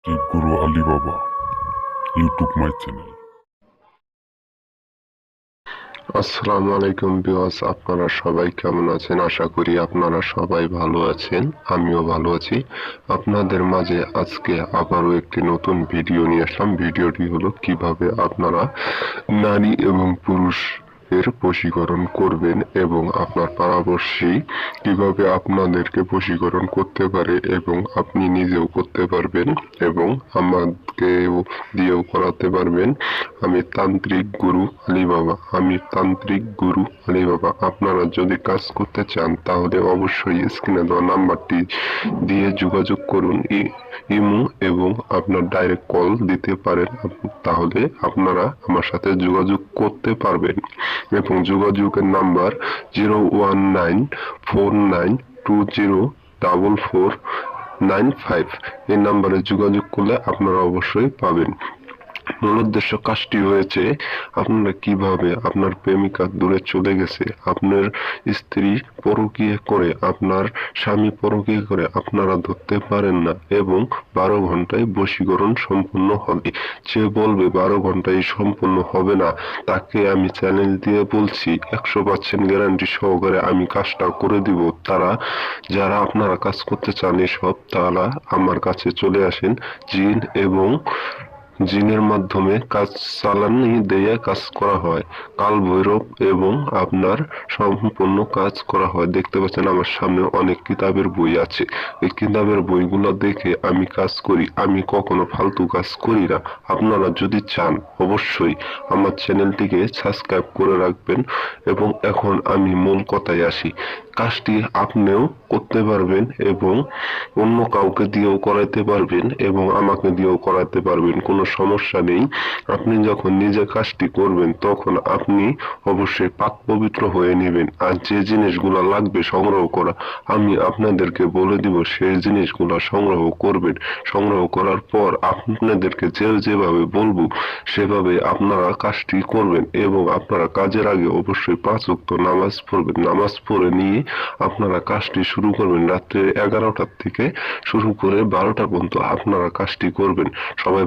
তান্ত্রিক গুরু আলী বাবা YouTube my channel. আসসালামু আলাইকুম ভিউয়ার্স, আপনারা সবাই কেমন আছেন? আশা করি আপনারা সবাই ভালো আছেন। আমিও ভালো আছি। আপনাদের মাঝে আজকে আবারও একটি নতুন ভিডিও নিয়ে আসলাম। ভিডিওটি হলো কিভাবে আপনারা নারী এবং পুরুষ এর বশীকরণ করবেন এবং আপনার পাড়াপড়শি কিভাবে আপনাদেরকে বশীকরণ করতে পারে এবং আপনি নিজেও করতে পারবেন এবং আমাকেও দিয়েও করাতে পারবেন। আমি তান্ত্রিক গুরু আলী বাবা। আপনারা যদি কাজ করতে চান তাহলে অবশ্যই স্ক্রিনে দেওয়া নাম্বারটি দিয়ে যোগাযোগ করুন। ইমো এবং আপনার ডাইরেক্ট কল দিতে পারেন, তাহলে আপনারা আমার সাথে যোগাযোগ করতে পারবেন। এবং যোগাযোগের নাম্বার 01949204495। এই নাম্বারে যোগাযোগ করলে আপনারা অবশ্যই পাবেন। মূল উদ্দেশ্য কাজটি হয়েছে আপনারা কিভাবে আপনার প্রেমিকা দূরে চলে গেছে, আপনার স্ত্রী পরকীয়া করে, আপনার স্বামী পরকীয়া করে আপনারা ধরতে পারেন না এবং 12 ঘন্টায় বশীকরণ সম্পূর্ণ হবে। যে বলবে 12 ঘন্টায় সম্পূর্ণ হবে না, তাকে আমি চ্যালেঞ্জ দিয়ে বলছি 100% গ্যারান্টি সহকারে আমি কাজটা করে দিব। যারা আপনারা কাজ করতে চান এসব, তারা আমার কাছে চলে আসেন। জিন এবং জিনের মাধ্যমে কাজ চালানি দিয়ে কাজ করা হয়। কাল ভৈরব এবং আপনার সম্পূর্ণ কাজ করা হয়। দেখতে পাচ্ছেন আমার সামনে অনেক কিতাবের বই আছে। এই কিতাবের বইগুলো দেখে আমি কাজ করি। আমি কখনো ফালতু কাজ করি না। আপনারা যদি চান অবশ্যই আমার চ্যানেলটিকে সাবস্ক্রাইব করে রাখবেন। এবং এখন আমি মূল কথায় আসি। কাজটি আপনিও করতে পারবেন এবং অন্য কাউকে দিয়েও করাতে পারবেন এবং আমাকে দিয়েও করাতে পারবেন, কোনো সমস্যা নেই। আপনি যখন নিজে কাজটি করবেন তখন আপনি অবশ্যই পাক পবিত্র হয়ে নেবেন। আর যে জিনিসগুলো লাগবে সংগ্রহ করা, আমি আপনাদেরকে বলে দিব সেই জিনিসগুলো সংগ্রহ করবেন। সংগ্রহ করার পর আপনাদেরকে যেভাবে বলবো সেভাবে আপনারা কাজটি করবেন এবং আপনারা কাজের আগে অবশ্যই 5 ওয়াক্ত নামাজ পড়বেন। নামাজ পড়ে নিয়ে আপনারা কাজটি শুরু করবেন। রাত্রে 11টা থেকে শুরু করে 12টা পর্যন্ত আপনারা কাজটি করবেন। সবাই